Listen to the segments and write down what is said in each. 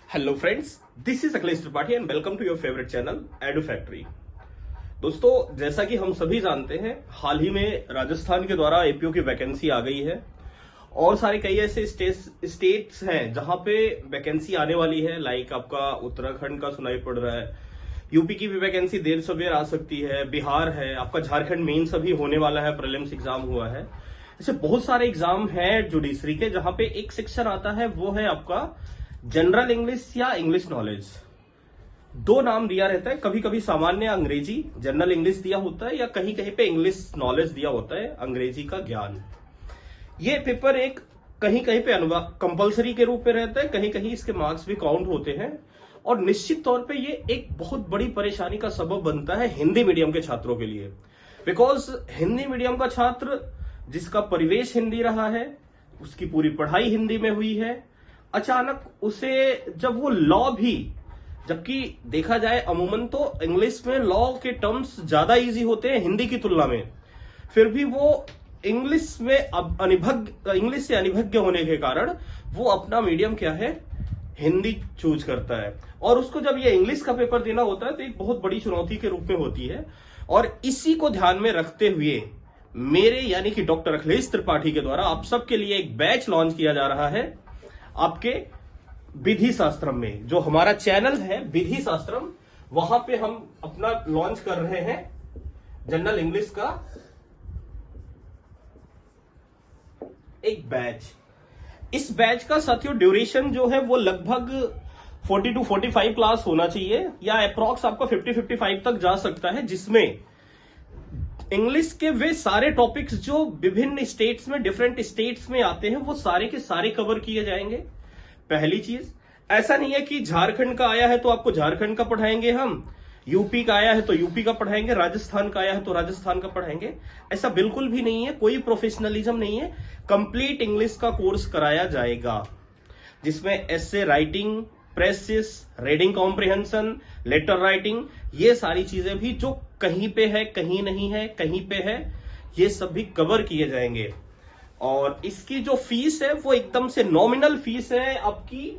Hello friends, this is Akhilesh Tripathi and welcome to your favourite channel Edu Factory. दोस्तों, जैसा कि हम सभी जानते हैं, हाल ही में राजस्थान के द्वारा एपीओ की वैकेंसी आ गई है और सारे कई ऐसे स्टेट्स हैं जहां पे वैकेंसी आने वाली है। लाइक आपका उत्तराखंड का सुनाई पड़ रहा है, यूपी की भी वैकेंसी देर सवेर आ सकती है, बिहार है, आपका झारखंड मेंस अभी होने वाला है, प्रीलिम्स एग्जाम हुआ है। ऐसे बहुत सारे एग्जाम हैं जुडिशरी के जहां पे एक सेक्शन आता है, वो है आपका जनरल इंग्लिश या इंग्लिश नॉलेज। दो नाम दिया रहता है, कभी कभी सामान्य अंग्रेजी जनरल इंग्लिश दिया होता है या कहीं कहीं पे इंग्लिश नॉलेज दिया होता है, अंग्रेजी का ज्ञान। ये पेपर एक कहीं कहीं पे कंपलसरी के रूप में रहता है, कहीं कहीं इसके मार्क्स भी काउंट होते हैं और निश्चित तौर पे ये एक बहुत बड़ी परेशानी का सबब बनता है हिंदी मीडियम के छात्रों के लिए। बिकॉज हिंदी मीडियम का छात्र जिसका परिवेश हिंदी रहा है, उसकी पूरी पढ़ाई हिंदी में हुई है, अचानक उसे जब वो लॉ भी, जबकि देखा जाए अमूमन तो इंग्लिश में लॉ के टर्म्स ज्यादा इजी होते हैं हिंदी की तुलना में, फिर भी वो इंग्लिश से अनिभज्ञ होने के कारण वो अपना मीडियम क्या है, हिंदी चूज करता है। और उसको जब ये इंग्लिश का पेपर देना होता है तो एक बहुत बड़ी चुनौती के रूप में होती है। और इसी को ध्यान में रखते हुए मेरे यानी कि डॉक्टर अखिलेश त्रिपाठी के द्वारा आप सबके लिए एक बैच लॉन्च किया जा रहा है आपके विधि शास्त्रम में। जो हमारा चैनल है विधि शास्त्रम, वहां पे हम अपना लॉन्च कर रहे हैं जनरल इंग्लिश का एक बैच। इस बैच का साथियों ड्यूरेशन जो है वो लगभग 40 to 45 क्लास होना चाहिए या अप्रॉक्स आपका 50-55 तक जा सकता है, जिसमें इंग्लिश के वे सारे टॉपिक्स जो विभिन्न स्टेट्स में, डिफरेंट स्टेट्स में आते हैं, वो सारे के सारे कवर किए जाएंगे। पहली चीज, ऐसा नहीं है कि झारखंड का आया है तो आपको झारखंड का पढ़ाएंगे हम, यूपी का आया है तो यूपी का पढ़ाएंगे, राजस्थान का आया है तो राजस्थान का पढ़ाएंगे। ऐसा बिल्कुल भी नहीं है, कोई प्रोफेशनलिज्म नहीं है। कंप्लीट इंग्लिश का कोर्स कराया जाएगा जिसमें essay writing, precis, reading comprehension, letter writing, ये सारी चीजें भी जो कहीं पे है, कहीं नहीं है, कहीं पे है, ये सब भी कवर किए जाएंगे। और इसकी जो फीस है वो एकदम से नॉमिनल फीस है आपकी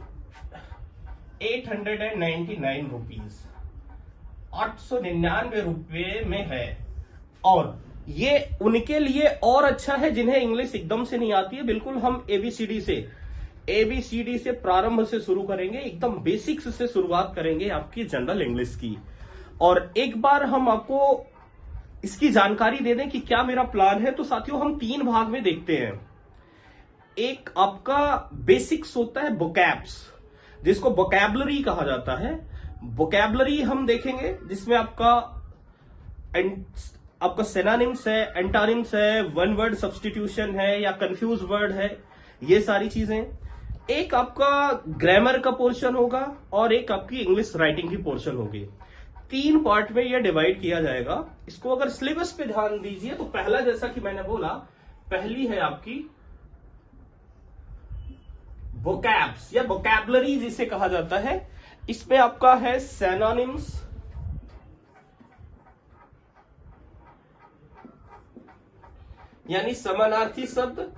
899 रुपीज, 899 रुपए में है। और ये उनके लिए और अच्छा है जिन्हें इंग्लिश एकदम से नहीं आती है। बिल्कुल हम एबीसीडी से प्रारंभ से शुरू करेंगे, एकदम बेसिक्स से शुरुआत करेंगे आपकी जनरल इंग्लिश की। और एक बार हम आपको इसकी जानकारी दे दें कि क्या मेरा प्लान है, तो साथियों हम 3 भाग में देखते हैं। एक आपका बेसिक्स होता है वोकैब्स, जिसको वोकैबुलरी कहा जाता है। वोकैबुलरी हम देखेंगे जिसमें आपका सिनोनिम्स है, एंटोनिम्स है, वन वर्ड सब्स्टिट्यूशन है या कंफ्यूज वर्ड है, ये सारी चीजें। एक आपका ग्रामर का पोर्शन होगा और एक आपकी इंग्लिश राइटिंग की पोर्शन होगी। 3 पार्ट में यह डिवाइड किया जाएगा। इसको अगर सिलेबस पे ध्यान दीजिए तो पहला, जैसा कि मैंने बोला, पहली है आपकी वोकैब्स या वोकैबुलरी जिसे कहा जाता है। इसमें आपका है सिनोनिम्स, यानी समानार्थी शब्द,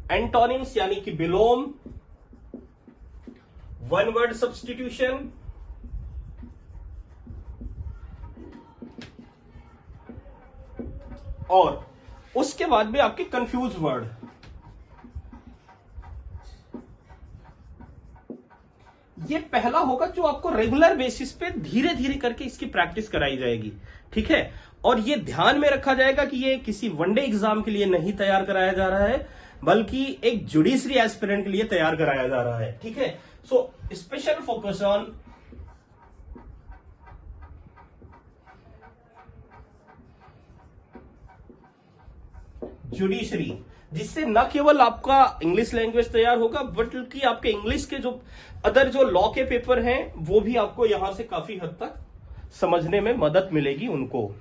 एंटोनिम्स यानी कि विलोम, वन वर्ड सब्स्टिट्यूशन, और उसके बाद में आपके कंफ्यूज वर्ड। ये पहला होगा जो आपको रेगुलर बेसिस पे धीरे धीरे करके इसकी प्रैक्टिस कराई जाएगी, ठीक है। और ये ध्यान में रखा जाएगा कि ये किसी वनडे एग्जाम के लिए नहीं तैयार कराया जा रहा है, बल्कि एक जुडिशरी एस्पिरेंट के लिए तैयार कराया जा रहा है, ठीक है। So special focus on judiciary, जिससे न केवल आपका इंग्लिश लैंग्वेज तैयार होगा, बल्कि आपके इंग्लिश के जो अदर जो लॉ के पेपर हैं वो भी आपको यहां से काफी हद तक समझने में मदद मिलेगी उनको।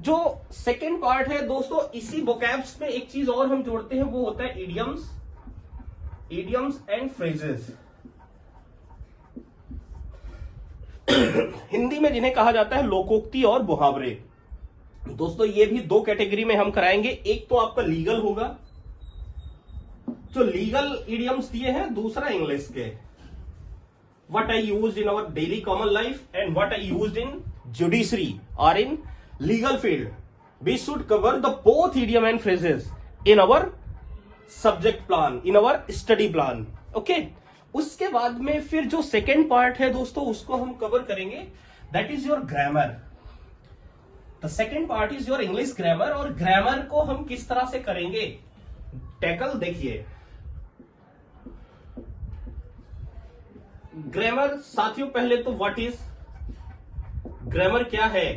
जो सेकेंड पार्ट है दोस्तों, इसी वोकैब्स में एक चीज और हम जोड़ते हैं, वो होता है इडियम्स एंड फ्रेजेस। हिंदी में जिन्हें कहा जाता है लोकोक्ति और मुहावरे। दोस्तों ये भी दो कैटेगरी में हम कराएंगे, एक तो आपका लीगल होगा, जो लीगल इडियम्स दिए हैं, दूसरा इंग्लिश के what I used in our daily common life and what I used in judiciary or in legal field. We should cover the both idiom and phrases in our subject plan, in our study plan. Okay? उसके बाद में फिर जो second part है दोस्तों, उसको हम cover करेंगे, that is your grammar. The second part is your English grammar. और ग्रामर को हम किस तरह से करेंगे टैकल, देखिए ग्रामर साथियों, पहले तो व्हाट इज ग्रामर, क्या है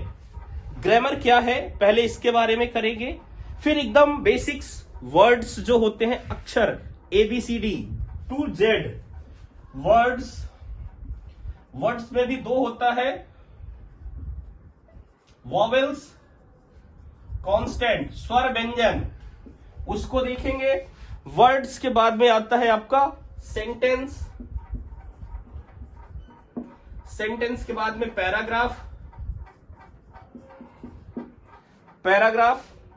ग्रामर, क्या है पहले इसके बारे में करेंगे। फिर एकदम बेसिक्स वर्ड्स जो होते हैं, अक्षर ABCD to Z वर्ड्स में भी दो होता है, वॉवेल्स, कांस्टेंट, स्वर व्यंजन, उसको देखेंगे। वर्ड्स के बाद में आता है आपका सेंटेंस, सेंटेंस के बाद में पैराग्राफ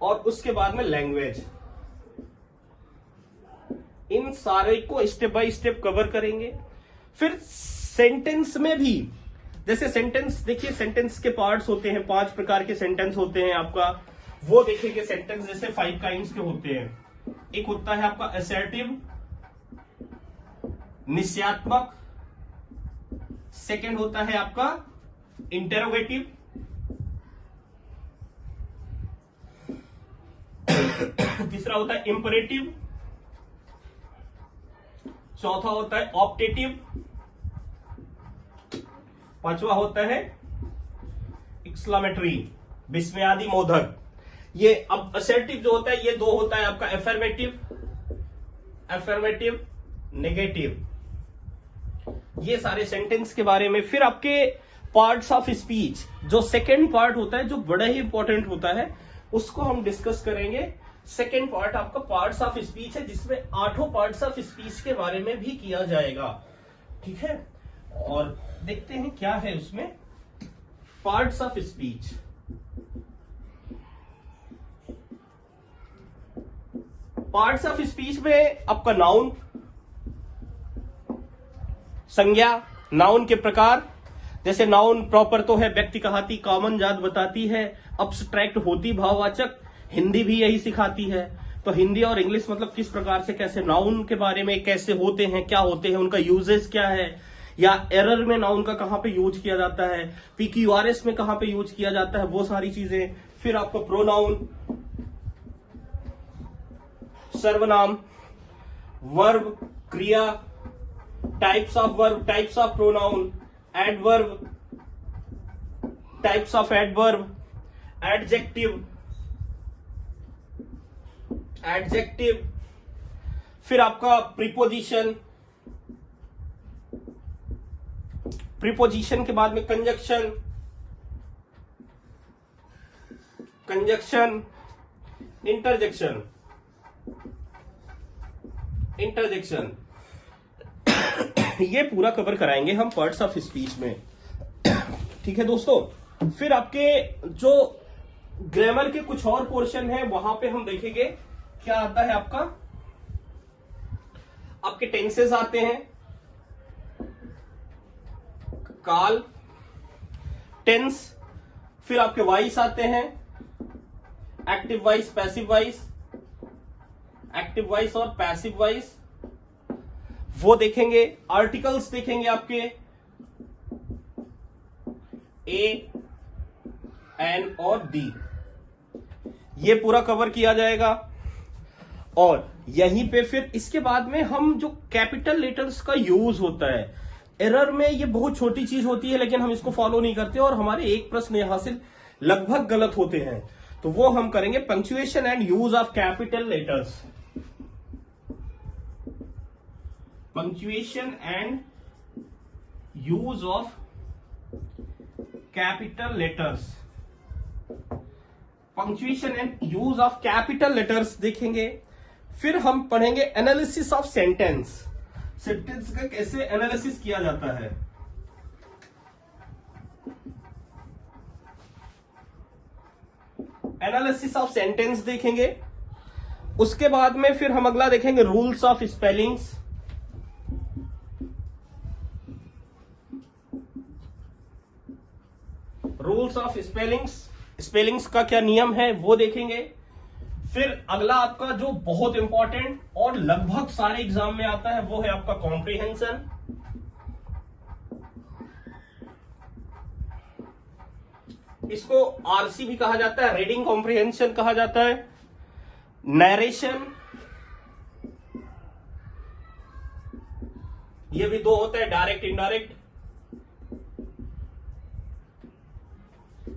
और उसके बाद में लैंग्वेज। इन सारे को स्टेप बाय स्टेप कवर करेंगे। फिर सेंटेंस में भी, जैसे सेंटेंस देखिए, सेंटेंस के पार्ट्स होते हैं, 5 प्रकार के सेंटेंस होते हैं आपका, वो देखेंगे। सेंटेंस जैसे 5 काइंड्स के होते हैं। एक होता है आपका असर्टिव, निश्चयात्मक, सेकेंड होता है आपका इंटेरोगेटिव, तीसरा होता है इंपरेटिव, चौथा होता है ऑप्टेटिव, पांचवा होता है एक्सक्लेमेटरी, विस्मयादि मोदक। ये अब असर्टिव जो होता है, ये दो होता है आपका अफर्मेटिव, नेगेटिव। ये सारे सेंटेंस के बारे में। फिर आपके पार्ट्स ऑफ स्पीच, जो सेकेंड पार्ट होता है, जो बड़ा ही इंपॉर्टेंट होता है, उसको हम डिस्कस करेंगे। सेकेंड पार्ट आपका पार्ट्स ऑफ स्पीच है, जिसमें 8 पार्ट्स ऑफ स्पीच के बारे में भी किया जाएगा। ठीक है, और देखते हैं क्या है उसमें parts of speech. Parts of speech में आपका नाउन, संज्ञा, नाउन के प्रकार, जैसे नाउन प्रॉपर तो है व्यक्ति कहाती, कॉमन जात बताती है, अब्स्ट्रैक्ट होती भाववाचक, हिंदी भी यही सिखाती है। तो हिंदी और इंग्लिश मतलब किस प्रकार से, कैसे नाउन के बारे में कैसे होते हैं, क्या होते हैं, उनका यूजेस क्या है, या एरर में नाउन का कहां पे यूज किया जाता है, PQRS में कहां पे यूज किया जाता है, वो सारी चीजें। फिर आपका प्रोनाउन, सर्वनाम, वर्ब, क्रिया, types of verb, types of pronoun, adverb, types of adverb, adjective, फिर आपका प्रीपोजिशन, प्रीपोजिशन के बाद में कंजक्शन, इंटरजेक्शन, ये पूरा कवर कराएंगे हम पार्ट्स ऑफ स्पीच में। ठीक है दोस्तों, फिर आपके जो ग्रामर के कुछ और पोर्शन है, वहां पे हम देखेंगे क्या आता है आपका। आपके टेंसेस आते हैं, काल, टेंस, फिर आपके वॉइस आते हैं, active voice, passive voice, active voice और पैसिव वॉइस, वो देखेंगे। आर्टिकल्स देखेंगे आपके ए, एन और डी, ये पूरा कवर किया जाएगा। और यहीं पे फिर इसके बाद में हम जो कैपिटल लेटर्स का यूज होता है, एरर में ये बहुत छोटी चीज होती है, लेकिन हम इसको फॉलो नहीं करते और हमारे एक प्रश्न यहां से लगभग गलत होते हैं, तो वो हम करेंगे। Punctuation and use of capital letters, punctuation and use of capital letters, punctuation and use of capital letters देखेंगे। फिर हम पढ़ेंगे एनालिसिस ऑफ सेंटेंस, सेंटेंस का कैसे एनालिसिस किया जाता है। एनालिसिस ऑफ सेंटेंस देखेंगे। उसके बाद में फिर हम अगला देखेंगे rules of spellings. Rules of spellings का क्या नियम है वो देखेंगे। फिर अगला आपका जो बहुत इंपॉर्टेंट और लगभग सारे एग्जाम में आता है वो है आपका कॉम्प्रिहेंशन। इसको आरसी भी कहा जाता है, रीडिंग कॉम्प्रिहेंशन कहा जाता है। नरेशन, ये भी दो होता है, डायरेक्ट इनडायरेक्ट,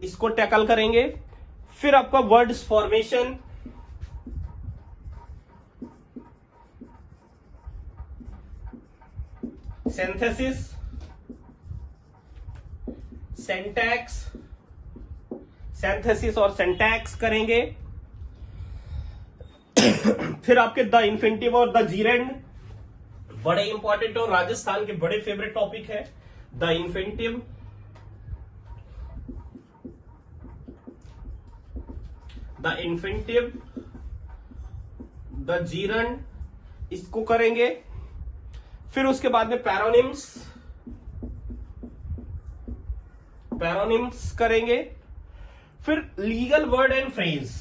इसको टैकल करेंगे। फिर आपका words formation, synthesis, syntax, synthesis और सिंटैक्स करेंगे। फिर आपके द इन्फिनिटिव और द जीरेंड बड़े इंपॉर्टेंट और राजस्थान के बड़े फेवरेट टॉपिक है। द इन्फिनिटिव, द जीरेंड, इसको करेंगे। फिर उसके बाद में पैरोनिम्स करेंगे। फिर लीगल वर्ड एंड फ्रेज,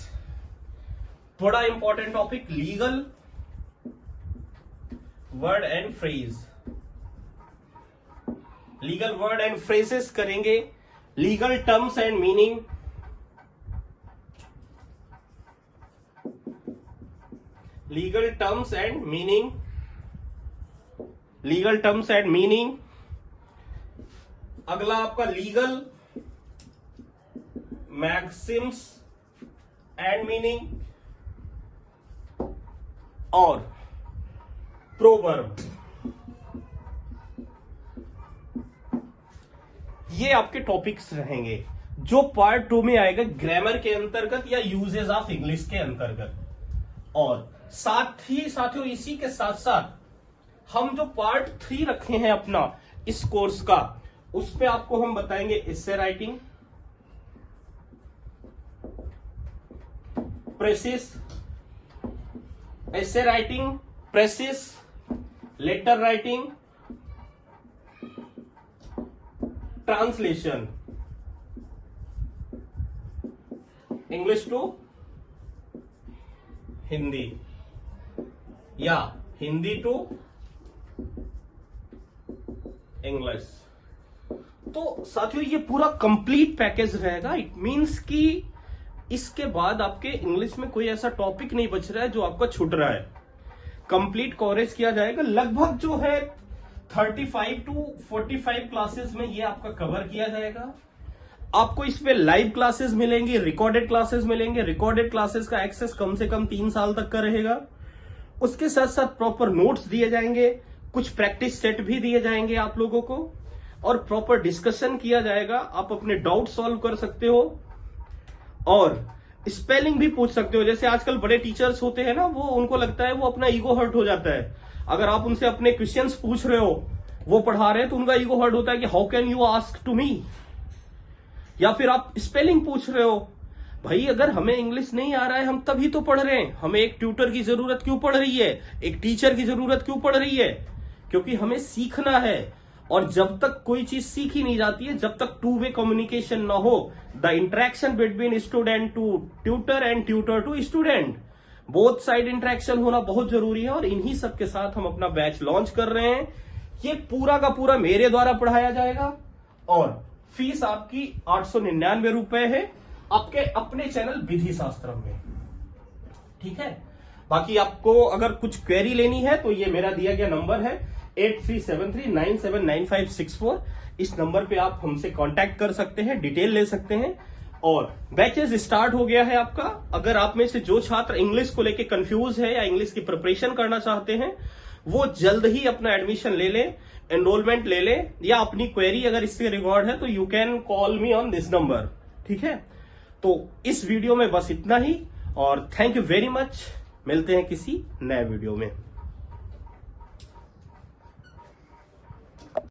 बड़ा important topic, legal word and phrase, legal word and phrases करेंगे। Legal terms and meaning, legal terms and meaning, legal terms and meaning. अगला आपका लीगल मैक्सिम्स एंड मीनिंग और proverb. ये आपके topics रहेंगे जो part 2 में आएगा ग्रामर के अंतर्गत या यूजेस ऑफ इंग्लिश के अंतर्गत। और साथ ही साथियों इसी के साथ साथ हम जो पार्ट 3 रखे हैं अपना इस कोर्स का, उस पे आपको हम बताएंगे essay writing, precis, essay writing, precis, letter writing, translation, English to Hindi या हिंदी टू इंग्लिश। तो साथियों ये पूरा कंप्लीट पैकेज रहेगा। इट मींस कि इसके बाद आपके इंग्लिश में कोई ऐसा टॉपिक नहीं बच रहा है जो आपका छूट रहा है। कंप्लीट कवरेज किया जाएगा। लगभग जो है 35 to 45 क्लासेस में ये आपका कवर किया जाएगा। आपको इसमें लाइव क्लासेस मिलेंगी, रिकॉर्डेड क्लासेस मिलेंगे। रिकॉर्डेड क्लासेस का एक्सेस कम से कम 3 साल तक का रहेगा। उसके साथ साथ प्रॉपर नोट्स दिए जाएंगे, कुछ प्रैक्टिस सेट भी दिए जाएंगे आप लोगों को, और प्रॉपर डिस्कशन किया जाएगा। आप अपने डाउट सॉल्व कर सकते हो और स्पेलिंग भी पूछ सकते हो। जैसे आजकल बड़े टीचर्स होते हैं ना, वो उनको लगता है वो अपना ईगो हर्ट हो जाता है। अगर आप उनसे अपने क्वेश्चंस पूछ रहे हो, वो पढ़ा रहे हैं, तो उनका ईगो हर्ट होता है कि how can you ask to me. या फिर आप स्पेलिंग पूछ रहे हो, भाई अगर हमें इंग्लिश नहीं आ रहा है हम तभी तो पढ़ रहे हैं, हमें एक ट्यूटर की जरूरत क्यों पड़ रही है, एक टीचर की जरूरत क्यों पड़ रही है? क्योंकि हमें सीखना है। और जब तक कोई चीज सीखी नहीं जाती है, जब तक 2 वे कम्युनिकेशन ना हो, the interaction between student to tutor and tutor to student, both side interaction होना बहुत जरूरी है। और इन्हीं सब के साथ हम अपना बैच लॉन्च कर रहे हैं। ये पूरा का पूरा मेरे द्वारा पढ़ाया जाएगा और फीस आपकी 899 रुपए है आपके अपने चैनल विधि शास्त्रम में। ठीक है, बाकी आपको अगर कुछ क्वेरी लेनी है तो ये मेरा दिया गया नंबर है 8373979564। इस नंबर पे आप हमसे कांटेक्ट कर सकते हैं, डिटेल ले सकते हैं। और बैचेस स्टार्ट हो गया है आपका। अगर आप में से जो छात्र इंग्लिश को लेके कंफ्यूज है या इंग्लिश की प्रिपरेशन करना चाहते हैं, वो जल्द ही अपना एडमिशन ले लें, एनरोलमेंट ले लें, या अपनी क्वेरी अगर इससे रिकॉर्ड है तो you can call me on this number. ठीक है, तो इस वीडियो में बस इतना ही और थैंक यू वेरी मच। मिलते हैं किसी नए वीडियो में।